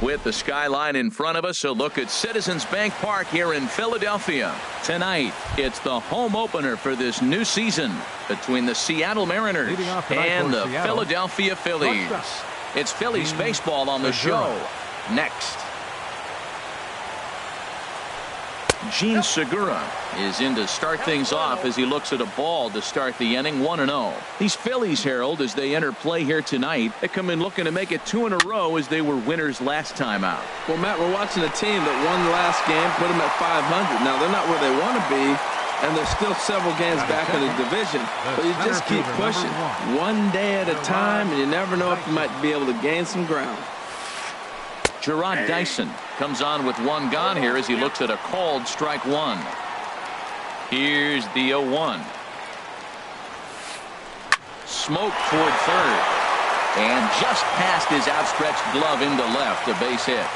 With the skyline in front of us, a look at Citizens Bank Park here in Philadelphia. Tonight, it's the home opener for this new season between the Seattle Mariners and the Philadelphia Phillies. It's Phillies baseball on the show. Next. Gene Segura is in to start things off as he looks at a ball to start the inning. 1-0. These Phillies, Harold, as they enter play here tonight, they come in looking to make it 2 in a row as they were winners last time out. Well, Matt, we're watching a team that won the last game, put them at 500. Now, they're not where they want to be, and they're still several games back in the division. But you just keep pushing one day at a time, and you never know if you might be able to gain some ground. Gerard Dyson comes on with one gone here as he looks at a called strike one. Here's the 0-1. Smoke toward third. And just past his outstretched glove into left, a base hit.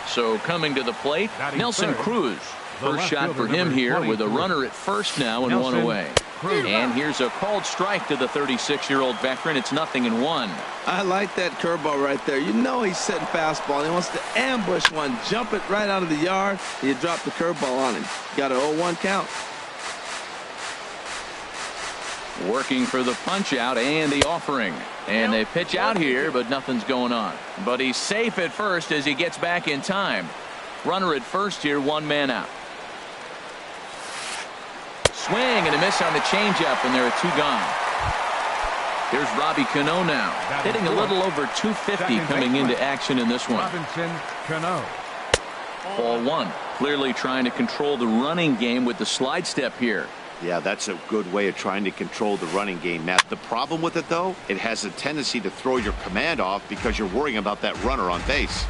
So coming to the plate, Nelson Cruz. First shot for him here with a runner at first now and one away. And here's a called strike to the 36-year-old veteran. It's 0-1. I like that curveball right there. You know he's setting fastball. He wants to ambush one, jump it right out of the yard, and you drop the curveball on him. Got an 0-1 count. Working for the punch out and the offering. And they pitch out here, but nothing's going on. But he's safe at first as he gets back in time. Runner at first here, 1 man out. Swing and a miss on the changeup, and there are 2 gone. Here's Robbie Cano now, hitting a little over 250 coming into action in this one. Robinson Cano. Ball 1. Clearly trying to control the running game with the slide step here. Yeah, that's a good way of trying to control the running game, Matt. The problem with it, though, it has a tendency to throw your command off because you're worrying about that runner on base.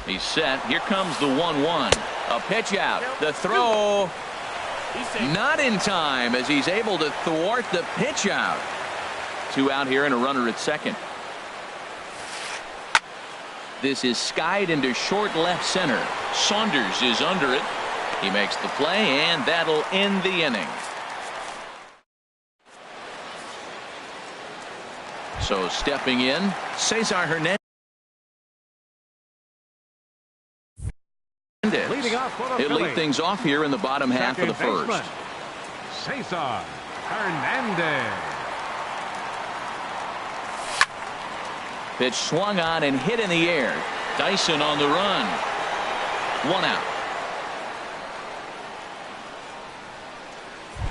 He's set. Here comes the 1-1. A pitch out. The throw. Not in time as he's able to thwart the pitch out. 2 out here and a runner at second. This is skied into short left center. Saunders is under it. He makes the play, and that'll end the inning. So stepping in, Cesar Hernandez. He'll lead things off here in the bottom half of the first. Cesar Hernandez. Pitch swung on and hit in the air. Dyson on the run. 1 out.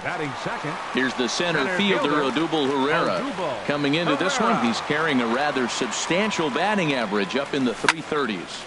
Batting second. Here's the center fielder, Odubel Herrera. Coming into this one, he's carrying a rather substantial batting average up in the 330s.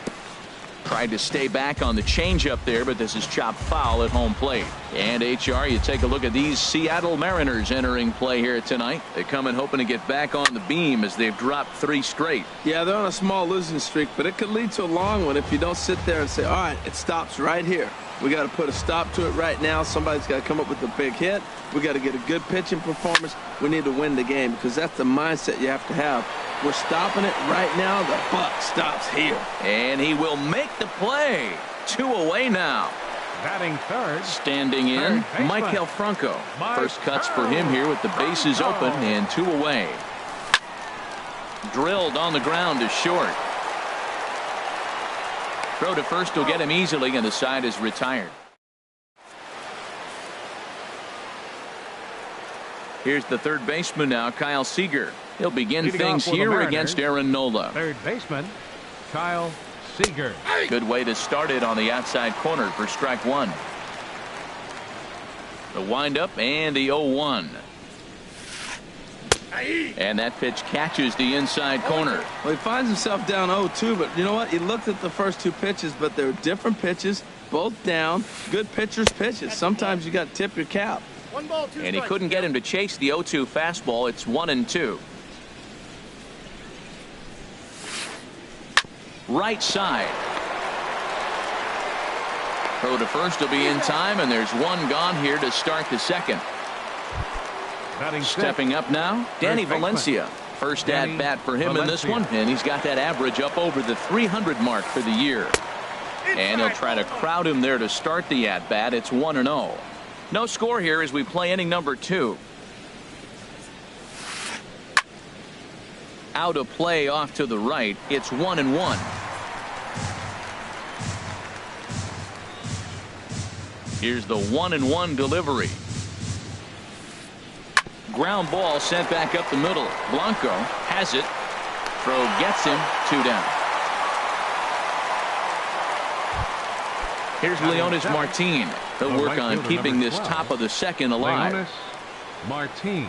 Tried to stay back on the changeup there, but this is chopped foul at home plate. And HR, you take a look at these Seattle Mariners entering play here tonight. They come in hoping to get back on the beam as they've dropped 3 straight. Yeah, they're on a small losing streak, but it could lead to a long one if you don't sit there and say, all right, it stops right here. We got to put a stop to it right now. Somebody's got to come up with a big hit. We got to get a good pitching performance. We need to win the game because that's the mindset you have to have. We're stopping it right now. The buck stops here. And he will make the play. 2 away now. Batting third. Standing in, Maikel Franco. First cuts for him here with the bases open and 2 away. Drilled on the ground to short. Throw to first will get him easily, and the side is retired. Here's the third baseman now, Kyle Seager. He'll begin things here against Aaron Nola. Third baseman, Kyle Seager. Good way to start it on the outside corner for strike 1. The windup and the 0-1. And that pitch catches the inside corner. Well, he finds himself down 0-2, but you know what? He looked at the first 2 pitches, but they're different pitches, both down. Good pitchers' pitches. Sometimes you got to tip your cap. 1 ball, 2 and he couldn't get him to chase the 0-2 fastball. It's 1-2. Right side. Throw to first will be in time, and there's 1 gone here to start the second. Stepping up now, Danny Valencia. First at bat for him in this one, and he's got that average up over the 300 mark for the year. And he'll try to crowd him there to start the at bat. It's 1-0. No score here as we play inning number 2. out of play off to the right. It's 1-1. Here's the 1-1 delivery. Ground ball sent back up the middle. Blanco has it. Throw gets him. 2 down. Here's Leonis Martin. He'll work on keeping this top of the second alive. Leonis Martin.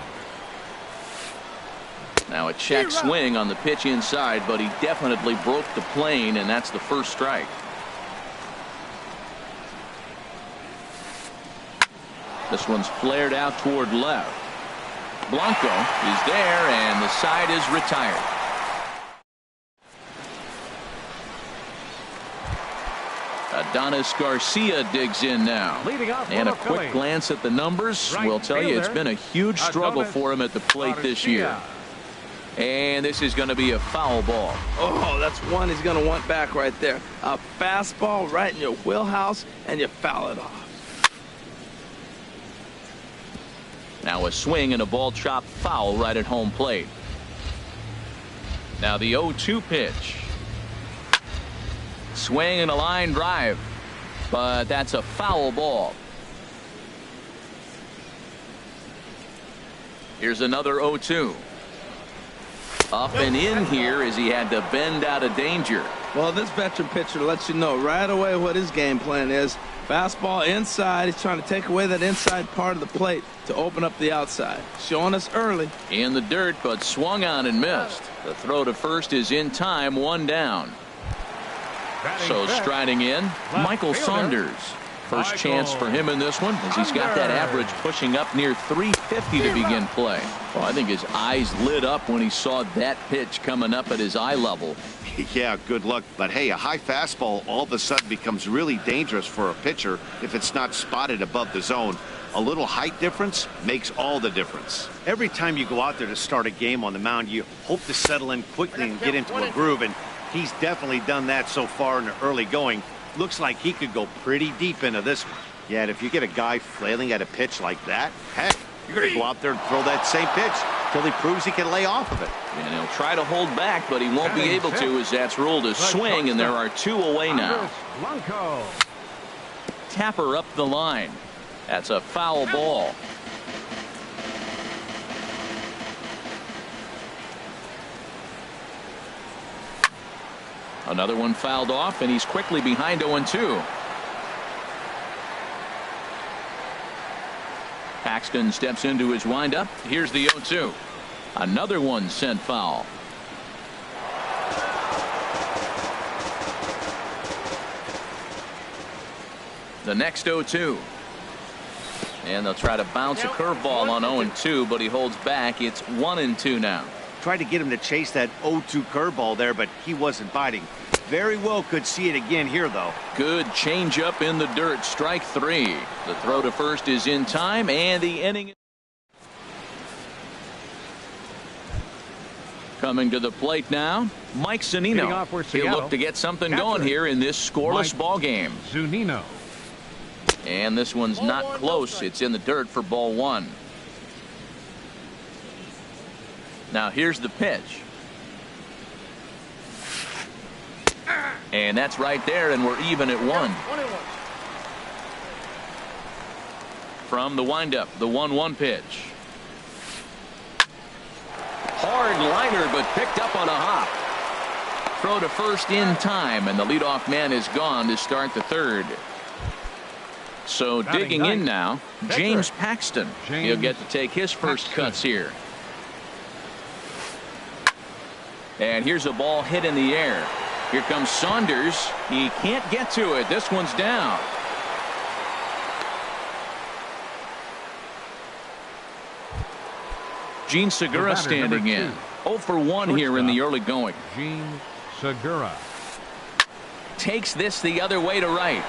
Now a check swing on the pitch inside, but he definitely broke the plane, and that's the first strike. This one's flared out toward left. Blanco is there, and the side is retired. Adonis Garcia digs in now. And a quick glance at the numbers will tell you it's been a huge struggle for him at the plate this year. And this is going to be a foul ball. Oh, that's one he's going to want back right there. A fastball right in your wheelhouse, and you foul it off. Now a swing and a ball chopped foul right at home plate. Now the 0-2 pitch. Swing and a line drive, but that's a foul ball. Here's another 0-2. Up and in here as he had to bend out of danger. Well, this veteran pitcher lets you know right away what his game plan is. Fastball inside. He's trying to take away that inside part of the plate to open up the outside. Showing us early. In the dirt, but swung on and missed. The throw to first is in time, 1 down. So striding in, Michael Saunders. First chance for him in this one, as he's got that average pushing up near 350 to begin play. Well, I think his eyes lit up when he saw that pitch coming up at his eye level. Yeah, good luck. But hey, a high fastball all of a sudden becomes really dangerous for a pitcher if it's not spotted above the zone. A little height difference makes all the difference. Every time you go out there to start a game on the mound, you hope to settle in quickly and get into a groove, and he's definitely done that so far in the early going. Looks like he could go pretty deep into this one. Yeah, and if you get a guy flailing at a pitch like that, heck, you're going to go out there and throw that same pitch till he proves he can lay off of it. And he'll try to hold back, but he won't be able to, as that's ruled a swing, and there are 2 away now. Tapper up the line. That's a foul ball. Another one fouled off, and he's quickly behind 0-2. Paxton steps into his windup. Here's the 0-2. Another one sent foul. The next 0-2. And they'll try to bounce a curveball on 0-2, but he holds back. It's 1-2 now. Tried to get him to chase that 0-2 curveball there, but he wasn't biting. Very well could see it again here, though. Good changeup in the dirt. Strike 3. The throw to first is in time, and the inning. Coming to the plate now, Mike Zunino. He'll look to get something going here in this scoreless ball game. Zunino. And this one's not close. It's in the dirt for ball 1. Now here's the pitch. And that's right there, and we're even at 1. From the windup, the 1-1 pitch. Hard liner, but picked up on a hop. Throw to first in time, and the leadoff man is gone to start the third. So digging in now, James Paxton. He'll get to take his first cuts here. And here's a ball hit in the air. Here comes Saunders. He can't get to it. This one's down. Gene Segura standing in. 0 for 1 here in the early going. Gene Segura takes this the other way to right.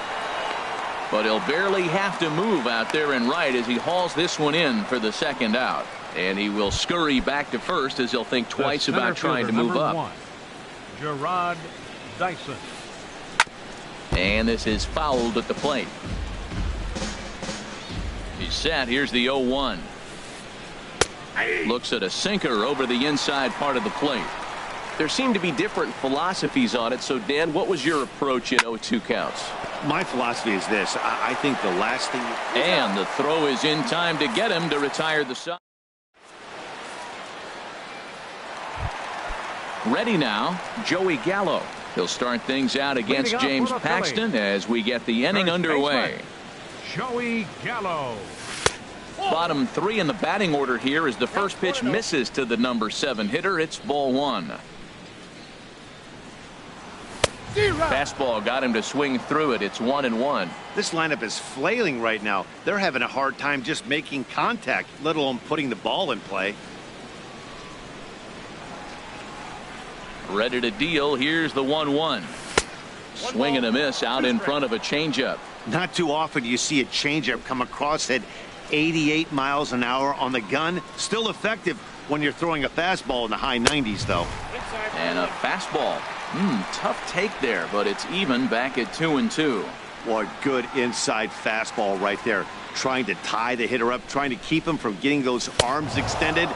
But he'll barely have to move out there in right as he hauls this one in for the second out. And he will scurry back to first as he'll think twice about trying to move up. Gerard Dyson. And this is fouled at the plate. He's set. Here's the 0-1. Looks at a sinker over the inside part of the plate. There seem to be different philosophies on it. So, Dan, what was your approach in 0-2 counts? My philosophy is this. I think the last thing... And the throw is in time to get him to retire the side. Ready now, Joey Gallo. He'll start things out against James Paxton as we get the inning underway. Joey Gallo. Bottom three in the batting order here as the first pitch misses to the number 7 hitter. It's ball 1. Fastball got him to swing through it. It's 1-1. This lineup is flailing right now. They're having a hard time just making contact, let alone putting the ball in play. Ready to deal. Here's the 1-1. Swing and a miss out in front of a changeup. Not too often you see a changeup come across at 88 miles an hour on the gun. Still effective when you're throwing a fastball in the high 90s, though. And a fastball. Tough take there, but it's even back at 2-2. What good inside fastball right there. Trying to tie the hitter up, trying to keep him from getting those arms extended.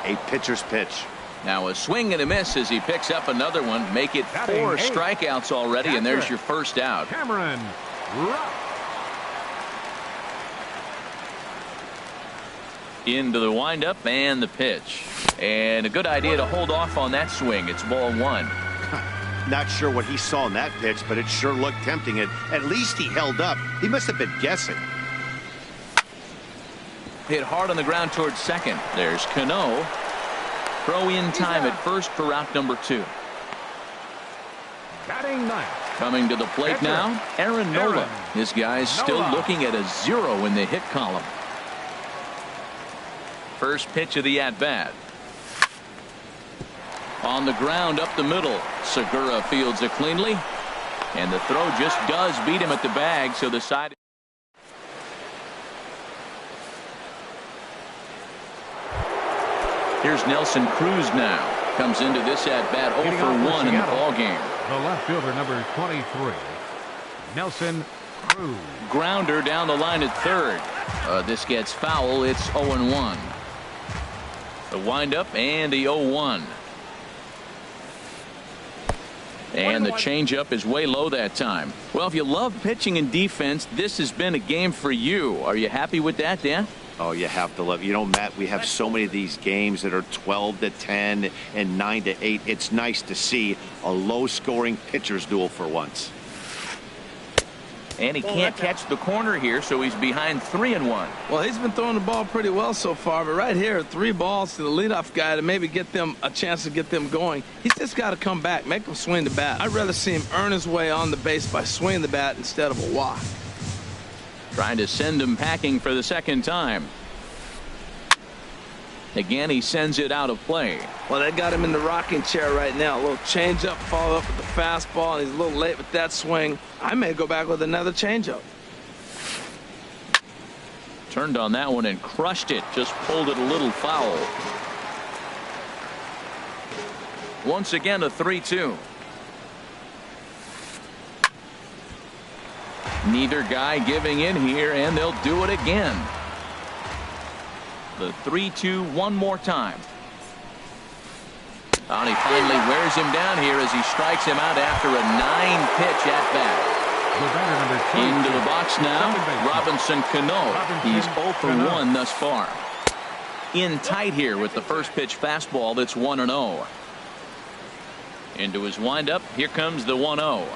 A pitcher's pitch. Now a swing and a miss as he picks up another one. Make it 4 strikeouts already, and there's your first out. Cameron Rupp. Into the windup and the pitch. And a good idea to hold off on that swing. It's ball 1. Not sure what he saw in that pitch, but it sure looked tempting. At least he held up. He must have been guessing. Hit hard on the ground towards second. There's Cano. Throw in time at first for route number 2. Batting ninth. Coming to the plate now, Aaron Nola. This guy's still looking at a 0 in the hit column. First pitch of the at-bat. On the ground up the middle. Segura fields it cleanly. And the throw just does beat him at the bag, so the side. Here's Nelson Cruz now. Comes into this at-bat 0 for 1 in the ballgame. The left fielder, number 23, Nelson Cruz. Grounder down the line at third. This gets foul. It's 0-1. The windup and the 0-1. And the changeup is way low that time. Well, if you love pitching and defense, this has been a game for you. Are you happy with that, Dan? Oh, you have to love. You know, Matt, we have so many of these games that are 12-10 and 9-8. It's nice to see a low-scoring pitcher's duel for once. And he can't catch the corner here, so he's behind 3-1. Well, he's been throwing the ball pretty well so far, but right here, 3 balls to the leadoff guy to maybe get them a chance to get them going. He's just got to come back, make them swing the bat. I'd rather see him earn his way on the base by swinging the bat instead of a walk. Trying to send him packing for the second time. Again, he sends it out of play. Well, they got him in the rocking chair right now. A little changeup, followed up with the fastball, and he's a little late with that swing. I may go back with another changeup. Turned on that one and crushed it. Just pulled it a little foul. Once again, a 3-2. Neither guy giving in here, and they'll do it again. The 3-2 one more time. And he finally wears him down here as he strikes him out after a 9-pitch at bat. Into the box now, Robinson Cano. He's 0 for 1 thus far. In tight here with the first pitch fastball that's 1-0. Into his windup, here comes the 1-0.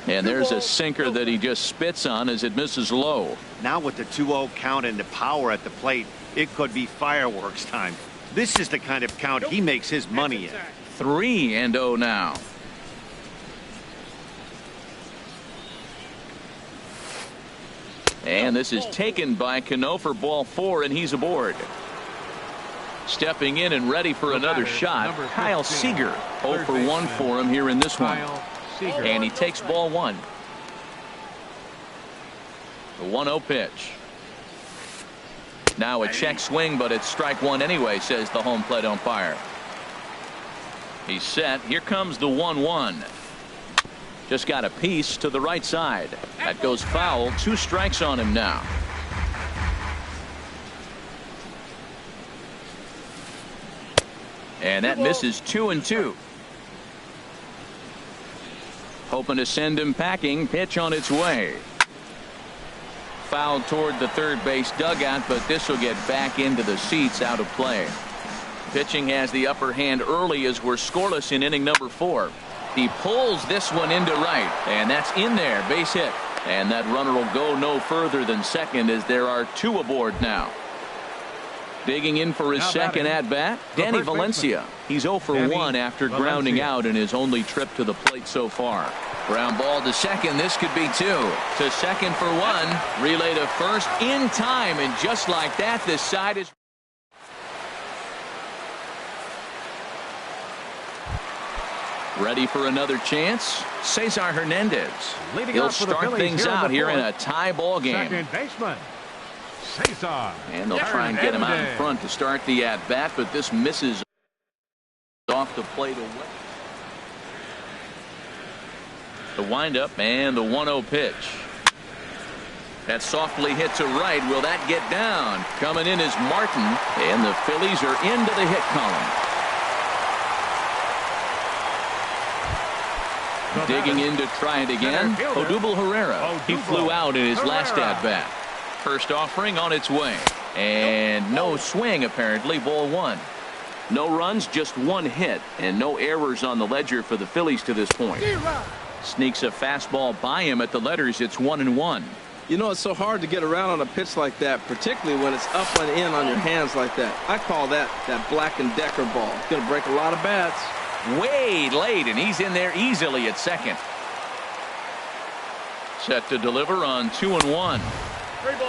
And there's a sinker that he just spits on as it misses low. Now with the 2-0 count and the power at the plate, it could be fireworks time. This is the kind of count he makes his money in. 3-0 now. And this is taken by Cano for ball 4, and he's aboard. Stepping in and ready for another shot, Kyle Seager. 0 for 1 for him here in this one. And he takes ball 1. The 1-0 pitch. Now a check swing, but it's strike 1 anyway, says the home plate umpire. He's set. Here comes the 1-1. Just got a piece to the right side. That goes foul. 2 strikes on him now. And that misses 2-2. Hoping to send him packing. Pitch on its way. Foul toward the third base dugout, but this will get back into the seats, out of play. Pitching has the upper hand early as we're scoreless in inning number 4. He pulls this one into right, and that's in there, base hit. And that runner will go no further than second as there are 2 aboard now. Digging in for his second at bat, Danny Valencia. He's 0 for 1 after grounding out in his only trip to the plate so far. Ground ball to second. This could be 2. To second for 1. Relay to first in time, and just like that, this side is. Ready for another chance. Cesar Hernandez. He'll start things out here in a tie ball game. Second baseman, Cesar. And they'll try and get him out in front to start the at bat, but this misses off the plate away. The windup and the 1-0 pitch. That softly hit to right. Will that get down? Coming in is Martin, and the Phillies are into the hit column. Digging in to try it again. Odubel Herrera. He flew out in his last at bat. First offering on its way. And no swing, apparently. Ball 1. No runs, just 1 hit, and no errors on the ledger for the Phillies to this point. Sneaks a fastball by him at the letters. It's 1-1. You know, it's so hard to get around on a pitch like that, particularly when it's up and in on your hands like that. I call that Black & Decker ball. It's going to break a lot of bats. Way late, and he's in there easily at second. Set to deliver on 2-1.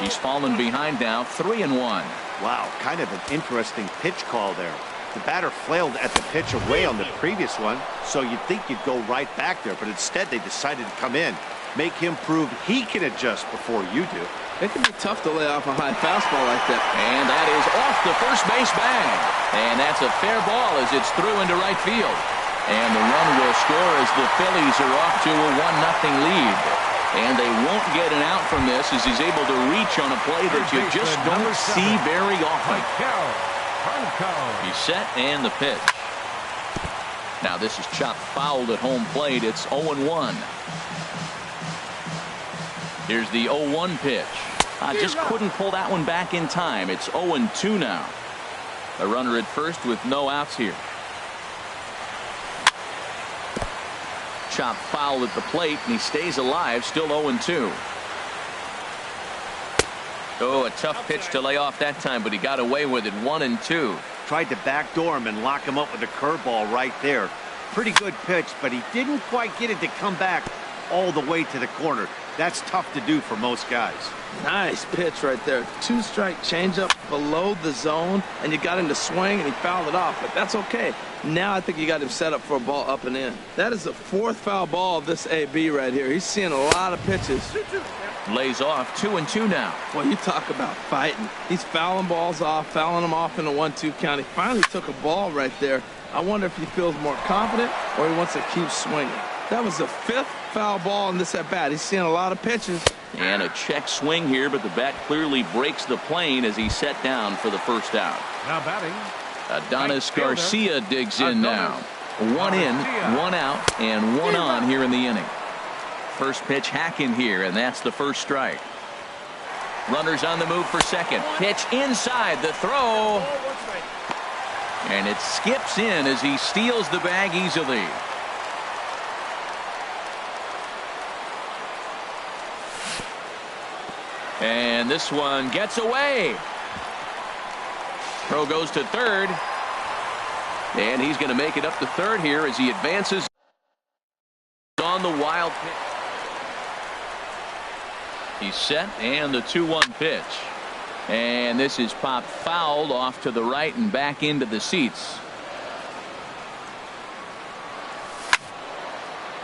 He's fallen behind now, 3-1. Wow, kind of an interesting pitch call there. The batter flailed at the pitch away on the previous one, so you'd think you'd go right back there, but instead they decided to come in, make him prove he can adjust before you do. It can be tough to lay off a high fastball like that. And that is off the first base bag. And that's a fair ball as it's through into right field. And the run will score as the Phillies are off to a 1-0 lead. And they won't get an out from this as he's able to reach on a play that you just don't see very often. He's set and the pitch. Now this is chopped fouled at home plate. It's 0-1. Here's the 0-1 pitch. Just couldn't pull that one back in time. It's 0-2 now. A runner at first with no outs here. Chopped foul at the plate, and he stays alive, still 0-2. Oh, a tough pitch to lay off that time, but he got away with it. 1-2. Tried to backdoor him and lock him up with a curveball right there. Pretty good pitch, but he didn't quite get it to come back all the way to the corner. That's tough to do for most guys. Nice pitch right there. 2-strike changeup below the zone, and you got him to swing, and he fouled it off, but that's okay. Now I think you got him set up for a ball up and in. That is the 4th foul ball of this AB right here. He's seeing a lot of pitches. Lays off 2-2 now. Boy, you talk about fighting. He's fouling balls off, fouling them off in a 1-2 count. He finally took a ball right there. I wonder if he feels more confident or he wants to keep swinging. That was the 5th foul ball in this at bat. He's seeing a lot of pitches. And a check swing here, but the bat clearly breaks the plane as he's set down for the first out. Now batting, Adonis Garcia digs in now. 1 in, 1 out, and 1 on here in the inning. First pitch hacking here, and that's the first strike. Runners on the move for second. Pitch inside, the throw. And it skips in as he steals the bag easily. And this one gets away. Throw goes to third. And he's going to make it up to third here as he advances on the wild pitch. He's set and the 2-1 pitch. And this is popped fouled off to the right and back into the seats.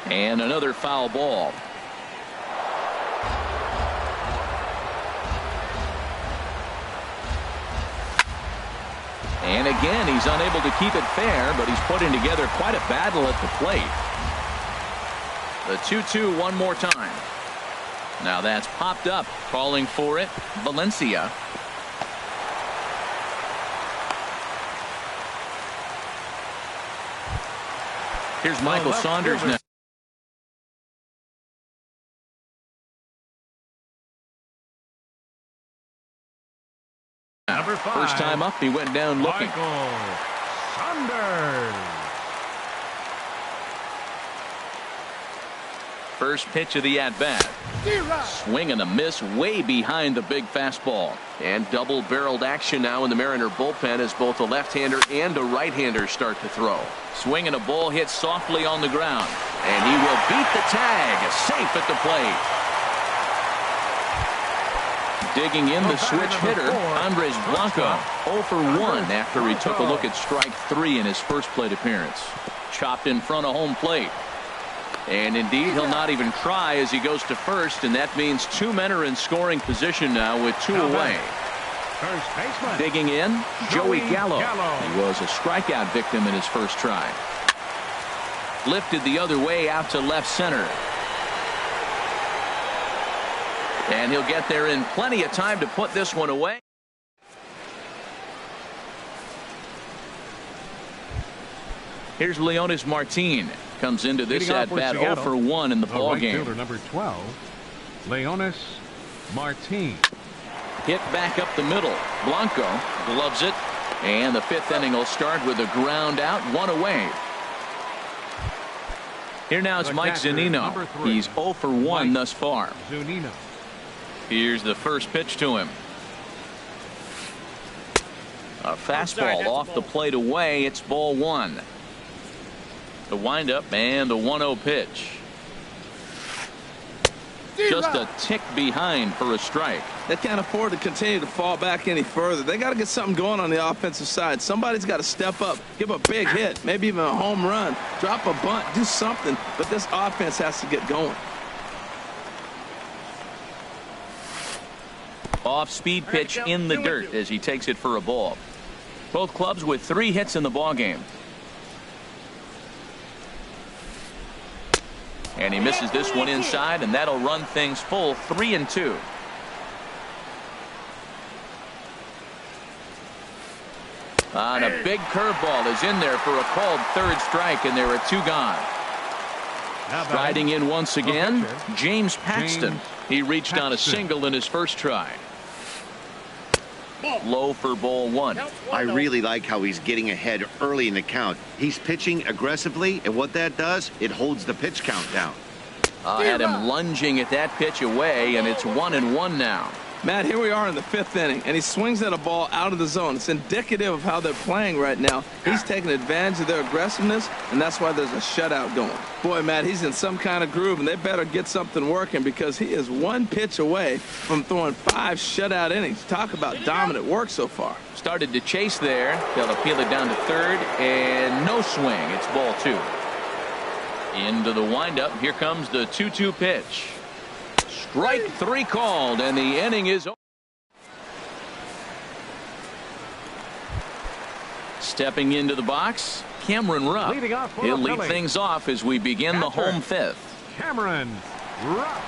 And another foul ball. And again, he's unable to keep it fair, but he's putting together quite a battle at the plate. The 2-2 one more time. Now that's popped up, calling for it, Valencia. Here's Michael Saunders now. Number 5. First time up, he went down looking. Michael Saunders. First pitch of the at-bat. Swing and a miss way behind the big fastball. And double-barreled action now in the Mariner bullpen as both a left-hander and a right-hander start to throw. Swing and a ball hit softly on the ground. And he will beat the tag. Safe at the plate. Digging in the switch hitter, Andres Blanco, 0 for 1 after he took a look at strike 3 in his first plate appearance. Chopped in front of home plate. And indeed, he'll not even try as he goes to first, and that means 2 men are in scoring position now with 2 away. First baseman. Digging in, Joey Gallo. He was a strikeout victim in his first try. Lifted the other way out to left center. And he'll get there in plenty of time to put this one away. Here's Leonis Martin. Comes into this at-bat 0 for 1 in the ball game. Fielder number 12, Leonis Martin. Hit back up the middle. Blanco gloves it. And the 5th inning will start with a ground out, 1 away. Here now is Mike Zunino. He's 0 for 1 thus far. Zunino. Here's the first pitch to him. A fastball off the plate away. It's ball 1. The windup and the 1-0 pitch. Just a tick behind for a strike. They can't afford to continue to fall back any further. They got to get something going on the offensive side. Somebody's got to step up, give a big hit, maybe even a home run, drop a bunt, do something. But this offense has to get going. Off-speed pitch in the dirt as he takes it for a ball. Both clubs with 3 hits in the ball game. And he misses this one inside, and that'll run things full 3-2. And a big curveball is in there for a called 3rd strike, and there are 2 gone. Riding in once again, James Paxton. He reached on a single in his first try. Low for ball 1. I really like how he's getting ahead early in the count. He's pitching aggressively, and what that does, it holds the pitch count down. Had him lunging at that pitch away, and it's 1-1 now. Matt, here we are in the 5th inning, and he swings at a ball out of the zone. It's indicative of how they're playing right now. He's taking advantage of their aggressiveness, and that's why there's a shutout going. Boy, Matt, he's in some kind of groove, and they better get something working because he is 1 pitch away from throwing 5 shutout innings. Talk about dominant work so far. Started to chase there. They'll appeal it down to 3rd, and no swing. It's ball 2. Into the windup. Here comes the 2-2 pitch. Strike 3 called, and the inning is over. Stepping into the box, Cameron Rupp. He'll lead things off as we begin the home 5th. Cameron Rupp.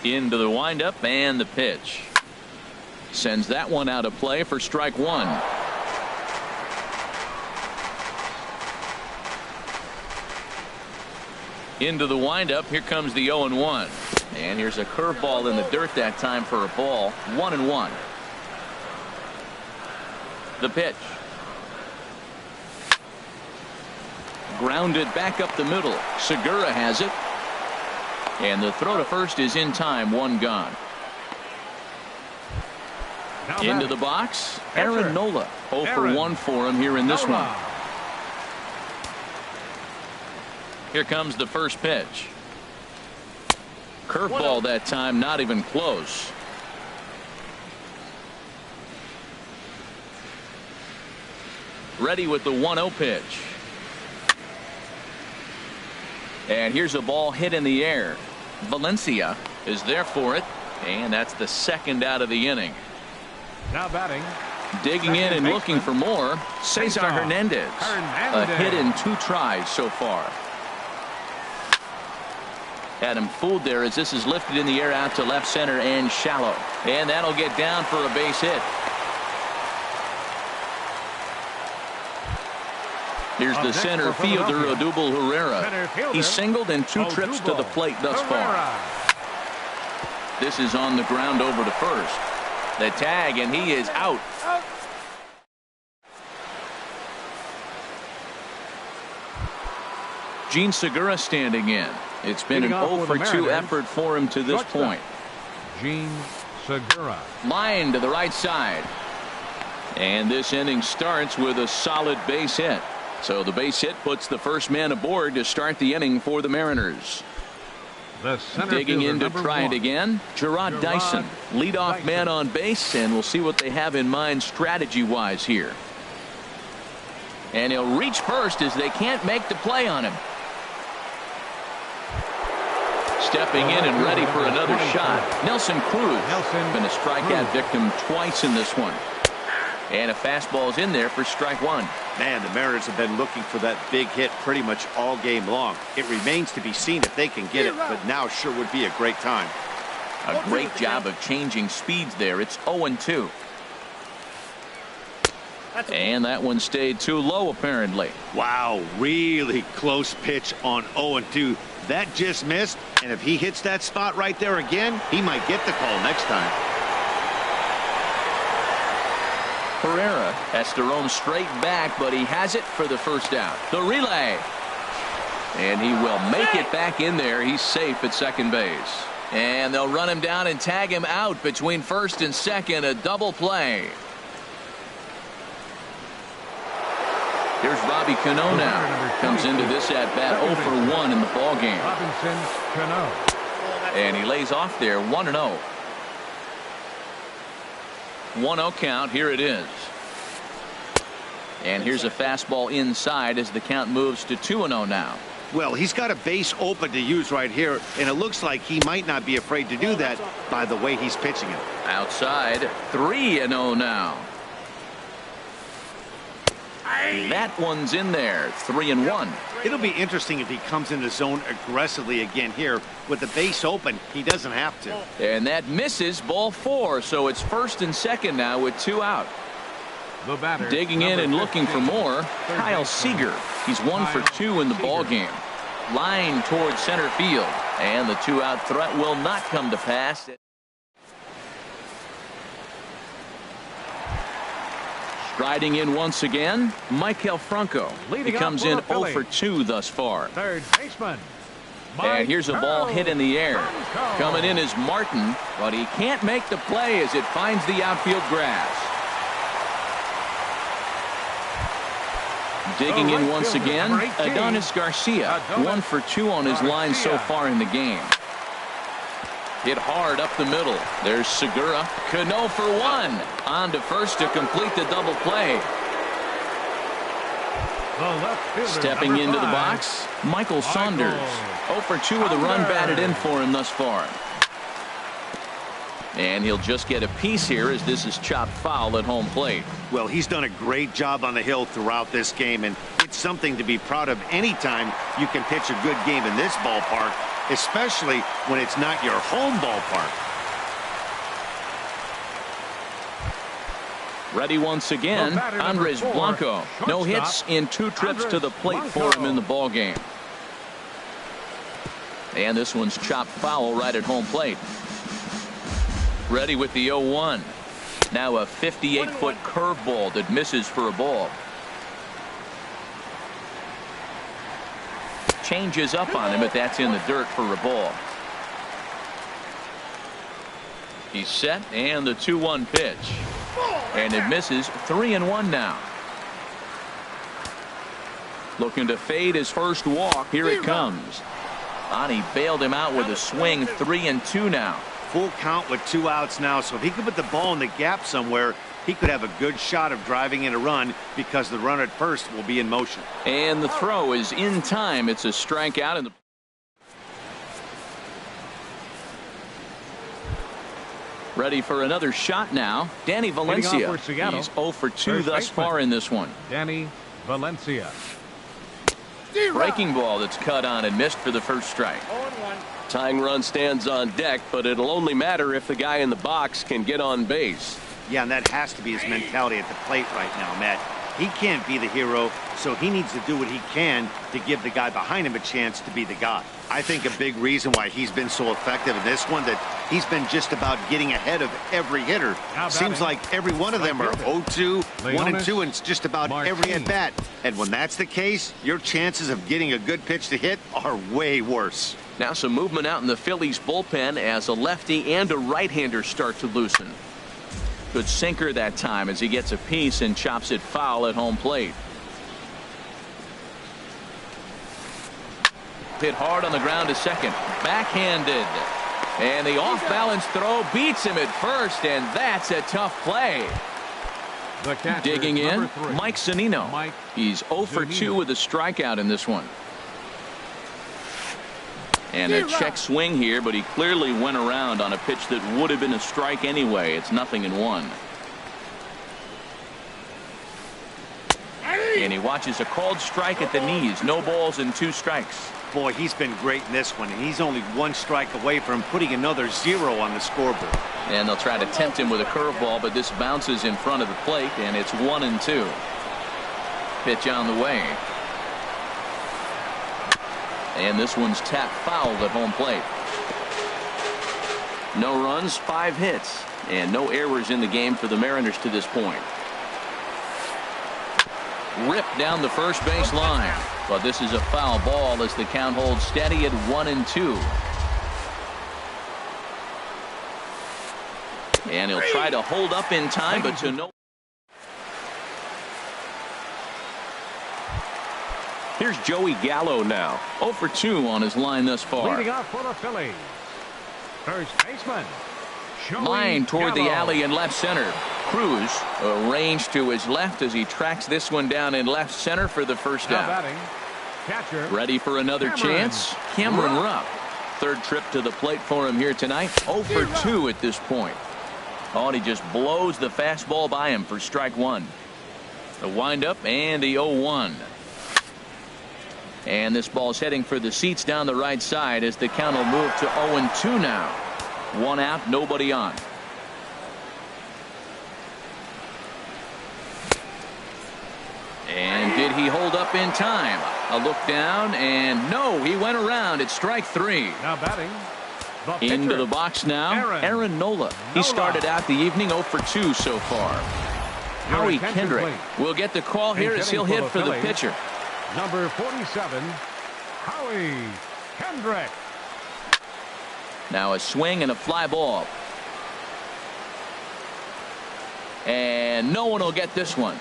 Into the windup and the pitch. Sends that one out of play for strike 1. Into the windup. Here comes the 0-1. And here's a curveball in the dirt that time for a ball. 1-1. The pitch. Grounded back up the middle. Segura has it. And the throw to first is in time. 1 gone. Into the box. Aaron Nola. 0 for 1 for him here in this one. Here comes the first pitch. Curveball that time, not even close. Ready with the 1-0 pitch. And here's a ball hit in the air. Valencia is there for it, and that's the 2nd out of the inning. Now batting. Digging in and looking for more, Cesar Hernandez. A hit in 2 tries so far. Had him fooled there as this is lifted in the air out to left center and shallow. And that'll get down for a base hit. Here's the center fielder, Odubel Herrera. He's singled in 2 trips to the plate thus far. This is on the ground over to first. The tag, and he is out. Gene Segura standing in. It's been an 0 for 2 effort for him to this point. Gene Segura. Line to the right side. And this inning starts with a solid base hit. So the base hit puts the first man aboard to start the inning for the Mariners. Digging in to try it again, Gerard Dyson, leadoff man on base, and we'll see what they have in mind strategy-wise here. And he'll reach first as they can't make the play on him. Stepping in and ready for another shot, Nelson Cruz. Been a strikeout victim twice in this one. And a fastball's in there for strike 1. Man, the Mariners have been looking for that big hit pretty much all game long. It remains to be seen if they can get it, but now sure would be a great time. A great job of changing speeds there. It's 0-2. And that one stayed too low, apparently. Wow, really close pitch on 0-2. That just missed, and if he hits that spot right there again, he might get the call next time. Herrera has to roam straight back, but he has it for the first out. The relay. And he will make it back in there. He's safe at second base. And they'll run him down and tag him out between first and second. A double play. Here's Robbie Cano now. Comes into this at bat 0 for 1 in the ball game. Robinson Cano. And he lays off there 1-0. 1-0 count. Here it is. And here's a fastball inside as the count moves to 2-0 now. Well, he's got a base open to use right here, and it looks like he might not be afraid to do that by the way he's pitching it. Outside, 3-0 now. That one's in there, 3-1. It'll be interesting if he comes in the zone aggressively again here. With the base open, he doesn't have to. And that misses, ball 4, so it's first and second now with 2 out. The batter, digging in and looking for more, Kyle Seager. He's 1 for 2 in the ball game. Line towards center field, and the 2-out threat will not come to pass. Striding in once again, Maikel Franco. He comes in 0 for 2 thus far. Third baseman. And here's a ball hit in the air. Coming in is Martin, but he can't make the play as it finds the outfield grass. Digging in once again, Adonis Garcia. 1 for 2 on his line so far in the game. Hit hard up the middle. There's Segura. Cano for 1. On to first to complete the double play. Stepping into the box, Michael Saunders. 0 for 2 with a run batted in for him thus far. And he'll just get a piece here as this is chopped foul at home plate. Well, he's done a great job on the hill throughout this game, and it's something to be proud of anytime you can pitch a good game in this ballpark, especially when it's not your home ballpark. Ready once again, Andres Blanco. No hits in 2 trips to the plate for him in the ball game. And this one's chopped foul right at home plate. Ready with the 0-1. Now a 58-foot curveball that misses for a ball. Changes up on him, but that's in the dirt for a ball. He's set, and the 2-1 pitch. And it misses, 3-1 now. Looking to fade his first walk. Here it comes. He bailed him out with a swing, 3-2 now. Full count with 2 outs now, so if he could put the ball in the gap somewhere, he could have a good shot of driving in a run because the runner at first will be in motion. And the throw is in time. It's a strikeout. And ready for another shot now. Danny Valencia. He's 0 for 2 thus far in this one. Danny Valencia. Breaking ball that's cut on and missed for the first strike. Tying run stands on deck, but it'll only matter if the guy in the box can get on base. Yeah, and that has to be his mentality at the plate right now, Matt. He can't be the hero, so he needs to do what he can to give the guy behind him a chance to be the guy. I think a big reason why he's been so effective in this one, that he's been just about getting ahead of every hitter. Seems like every one of them are 0-2, 1-2, and it's just about every at-bat. And when that's the case, your chances of getting a good pitch to hit are way worse. Now some movement out in the Phillies bullpen as a lefty and a right-hander start to loosen. Good sinker that time as he gets a piece and chops it foul at home plate. Hit hard on the ground to second. Backhanded. And the off-balance throw beats him at first, and that's a tough play. Digging in, Mike Zunino. He's 0 for 2 with a strikeout in this one. And a check swing here, but he clearly went around on a pitch that would have been a strike anyway. It's 0-1. And he watches a called strike at the knees. No balls and 2 strikes. Boy, he's been great in this one, and he's only 1 strike away from putting another 0 on the scoreboard. And they'll try to tempt him with a curveball, but this bounces in front of the plate, and it's 1-2. Pitch on the way. And this one's tapped fouled at home plate. No runs, 5 hits, and no errors in the game for the Mariners to this point. Ripped down the first base line. But this is a foul ball as the count holds steady at 1-2. And he'll try to hold up in time, but to no. Here's Joey Gallo now. 0 for 2 on his line thus far. Leading off for the Phillies, first baseman. Line toward the alley in left center. Cruz arranged to his left as he tracks this one down in left center for the first out. Ready for another chance? Cameron Rupp. Third trip to the plate for him here tonight. 0 for 2 at this point. Oh, and he just blows the fastball by him for strike 1. The windup and the 0-1. And this ball's heading for the seats down the right side as the count will move to 0-2 now. 1 out, nobody on. And did he hold up in time? A look down, and no, he went around. It's strike 3. Now batting. Into the box now, Aaron Nola. He started out the evening 0 for 2 so far. Howie Kendrick will get the call here as he'll hit for the pitcher. Number 47, Howie Kendrick. Now a swing and a fly ball. And no one will get this one.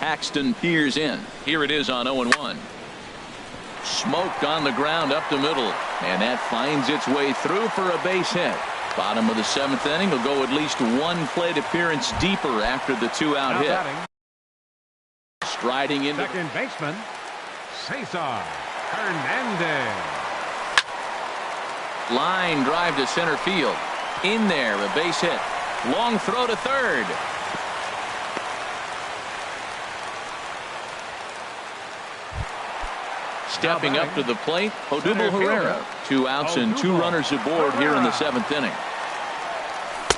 Paxton peers in. Here it is on 0-1. Smoked on the ground up the middle. And that finds its way through for a base hit. Bottom of the 7th inning will go at least 1 plate appearance deeper after the 2-out hit. Batting. Striding into Second baseman, Cesar Hernandez. Line drive to center field. In there, a base hit. Long throw to third. Stepping up to the plate, Odubel Herrera. 2 outs and 2 runners aboard here in the 7th inning.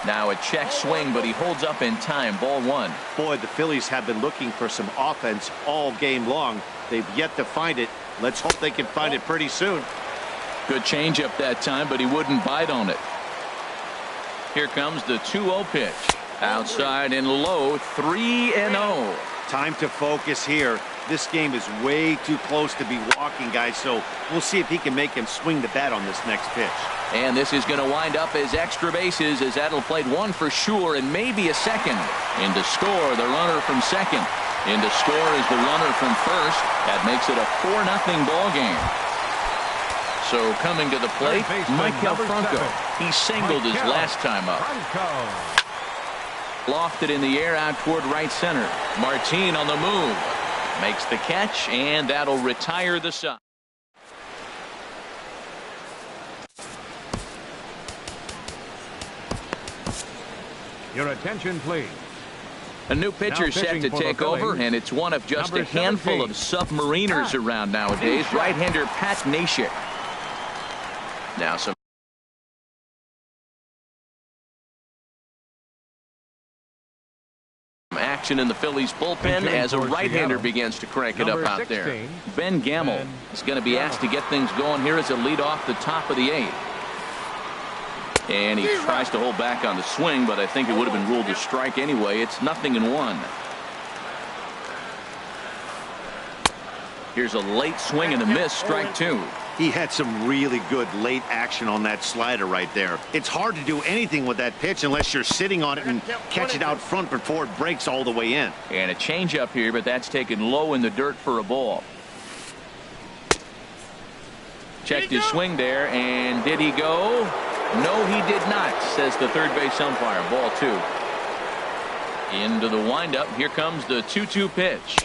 Now a check swing, but he holds up in time. Ball 1. Boy, the Phillies have been looking for some offense all game long. They've yet to find it. Let's hope they can find it pretty soon. Good changeup that time, but he wouldn't bite on it. Here comes the 2-0 pitch. Outside and low, 3-0. Time to focus here. This game is way too close to be walking, guys, so we'll see if he can make him swing the bat on this next pitch. And this is going to wind up as extra bases, as that'll play 1 for sure and maybe a second. In to score, the runner from second. In to score is the runner from first. That makes it a 4-0 ball game. So coming to the plate, Michael Franco. He singled his last time up. Lofted in the air out toward right center. Martin on the move. Makes the catch, and that'll retire the side. Your attention, please. A new pitcher set to take over, and it's one of just a handful of submariners around nowadays. Right-hander Pat Neshek. Now some rotation in the Phillies bullpen as a right-hander begins to crank it up out there. Ben Gamble is going to be asked to get things going here as a lead off the top of the 8th. And he tries to hold back on the swing, but I think it would have been ruled a strike anyway. It's 0-1. Here's a late swing and a miss, strike 2. He had some really good late action on that slider right there. It's hard to do anything with that pitch unless you're sitting on it and catch it out front before it breaks all the way in. And a changeup here, but that's taken low in the dirt for a ball. Checked his swing there, and did he go? No, he did not, says the third base umpire. Ball 2. Into the windup. Here comes the 2-2 pitch.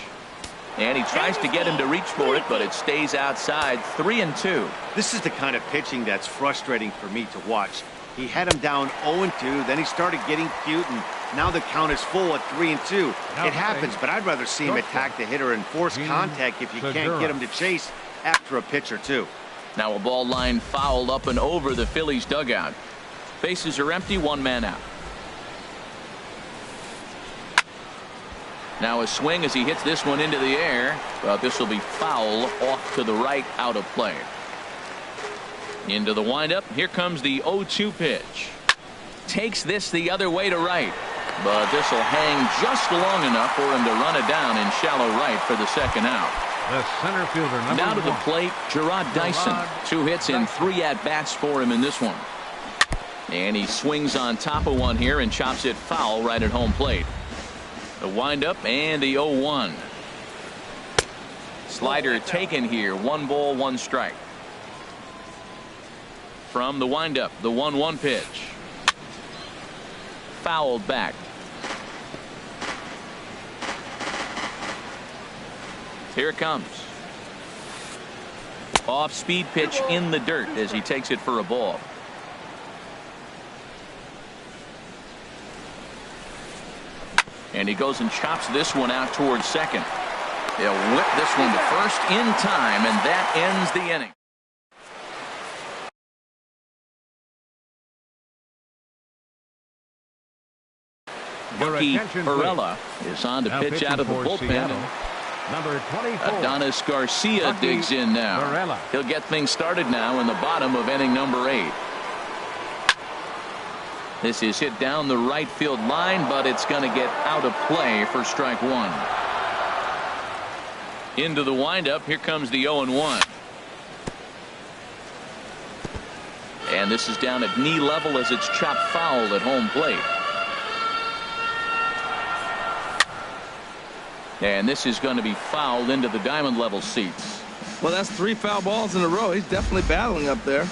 And he tries to get him to reach for it, but it stays outside. 3-2. This is the kind of pitching that's frustrating for me to watch. He had him down 0-2, then he started getting cute, and now the count is full at 3-2. It happens, but I'd rather see him attack the hitter and force contact if you can't get him to chase after a pitch or two. Now a ball line fouled up and over the Phillies dugout. Bases are empty, 1 man out. Now a swing as he hits this one into the air, but this will be foul off to the right, out of play. Into the windup. Here comes the 0-2 pitch. Takes this the other way to right, but this will hang just long enough for him to run it down in shallow right for the second out. The center fielder, number now to the 1. plate, Gerard Dyson. 2 hits and 3 at-bats for him in this one. And he swings on top of one here and chops it foul right at home plate. The windup and the 0-1. Slider taken here. 1 ball, 1 strike. From the windup, the 1-1 pitch. Fouled back. Here it comes. Off speed pitch in the dirt as he takes it for a ball. And he goes and chops this one out towards second. He'll whip this one to first in time, and that ends the inning. Bucky Perella is on to pitch out of the bullpen. Number 24. Adonis Garcia Bucky digs in now. Perella. He'll get things started now in the bottom of inning number 8. This is hit down the right field line, but it's going to get out of play for strike 1. Into the windup. Here comes the 0-1. And this is down at knee level as it's chopped foul at home plate. And this is going to be fouled into the diamond level seats. Well, that's 3 foul balls in a row. He's definitely battling up there.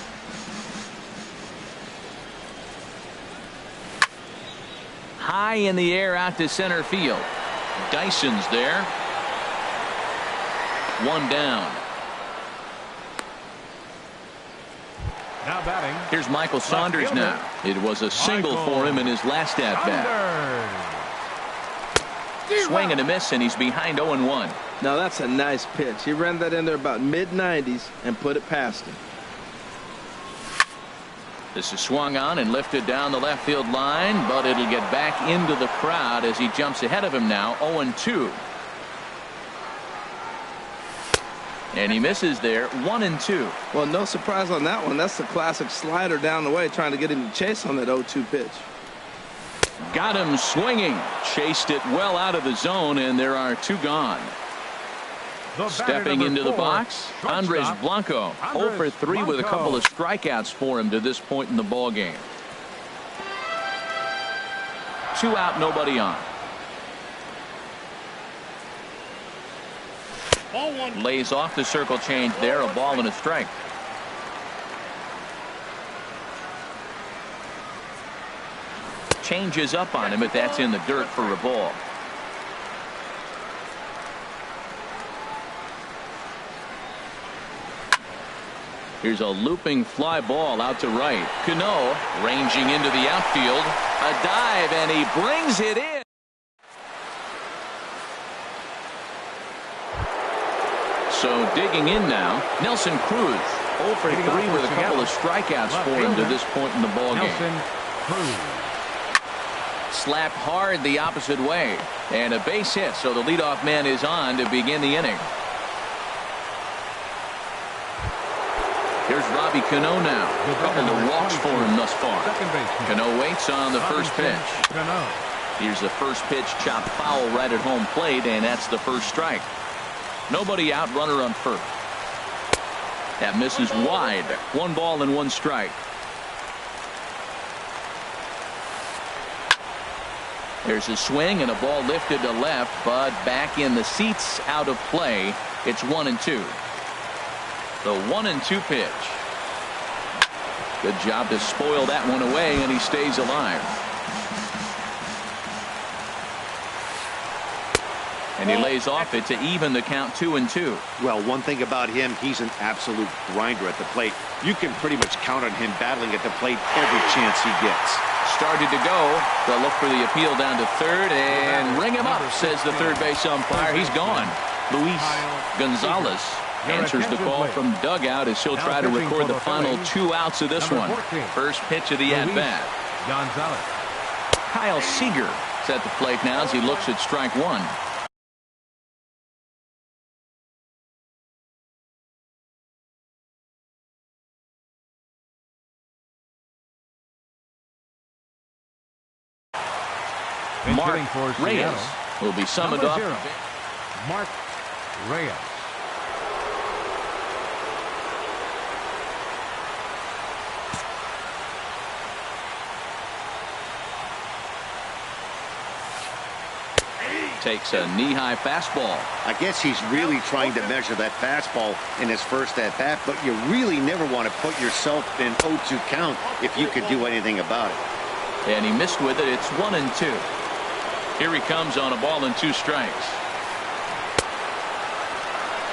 High in the air out to center field. Dyson's there. 1 down. Now batting. Here's Michael Saunders now. It was a single for him in his last at-bat. Swing and a miss, and he's behind 0-1. Now that's a nice pitch. He ran that in there about mid-90s and put it past him. This is swung on and lifted down the left field line, but it'll get back into the crowd as he jumps ahead of him now. 0-2. And he misses there. 1-2. Well, no surprise on that one. That's the classic slider down the way, trying to get him to chase on that 0-2 pitch. Got him swinging. Chased it well out of the zone, and there are 2 gone. Stepping into the box, Andres Blanco. 0 for 3 with a couple of strikeouts for him to this point in the ball game. 2 out, nobody on. Lays off the circle change there. A ball and a strike. Changes up on him, but that's in the dirt for a ball. Here's a looping fly ball out to right. Cano ranging into the outfield. A dive, and he brings it in. So digging in now, Nelson Cruz. 0 for 3 with a couple of strikeouts for him to this point in the ball game. slapped hard the opposite way. And a base hit, so the leadoff man is on to begin the inning. Here's Robbie Cano now. A couple of walks for him thus far. Cano waits on the first pitch. Here's the first pitch, chopped foul right at home plate, and that's the first strike. Nobody out, runner on first. That misses wide. 1 ball and 1 strike. There's a swing and a ball lifted to left, but back in the seats, out of play. It's 1-2. The 1-2 pitch. Good job to spoil that one away, and he stays alive. And he lays off it to even the count 2-2. Well, one thing about him, he's an absolute grinder at the plate. You can pretty much count on him battling at the plate every chance he gets. Started to go. They'll look for the appeal down to third and ring him up, says the third base umpire. He's gone. Luis Gonzalez answers the call from dugout as he'll try to record the final 2 outs of this one. First pitch of the at-bat. Kyle Seager is at the plate now as he looks at strike 1. Mark Reyes will be summoned up. Mark Reyes. Takes a knee-high fastball. I guess he's really trying to measure that fastball in his first at-bat, but you really never want to put yourself in 0-2 count if you could do anything about it. And he missed with it. It's 1-2. Here he comes on a ball and 2 strikes.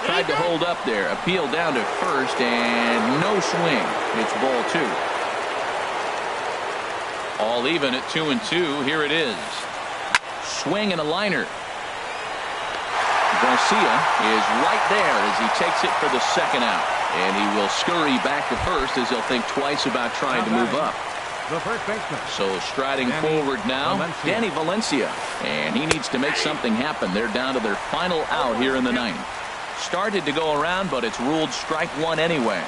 Tried to hold up there. Appeal down to first and no swing. It's ball 2. All even at 2-2. Here it is. Swing and a liner. Garcia is right there as he takes it for the second out. And he will scurry back to first as he'll think twice about trying to move up. The first baseman. So striding forward now, Danny Valencia. And he needs to make something happen. They're down to their final out here in the 9th. Started to go around, but it's ruled strike 1 anyway.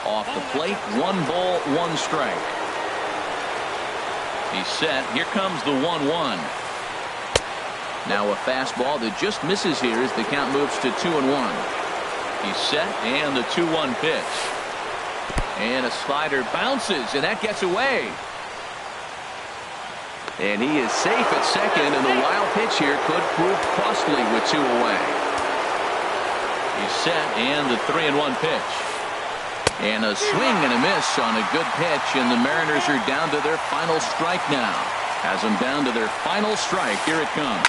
Off the plate, 1 ball, 1 strike. He's set. Here comes the 1-1. Now a fastball that just misses here as the count moves to 2-1. He's set, and the 2-1 pitch. And a slider bounces, and that gets away. And he is safe at second, and the wild pitch here could prove costly with 2 away. He's set, and the 3-1 pitch. And a swing and a miss on a good pitch, and the Mariners are down to their final strike now. Has them down to their final strike. Here it comes.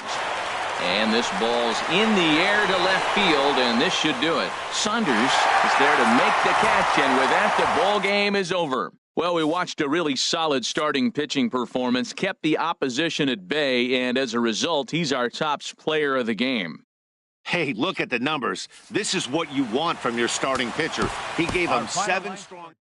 And this ball's in the air to left field, and this should do it. Saunders is there to make the catch, and with that, the ball game is over. Well, we watched a really solid starting pitching performance, kept the opposition at bay, and as a result, he's our top player of the game. Hey, look at the numbers. This is what you want from your starting pitcher. He gave them 7 strong...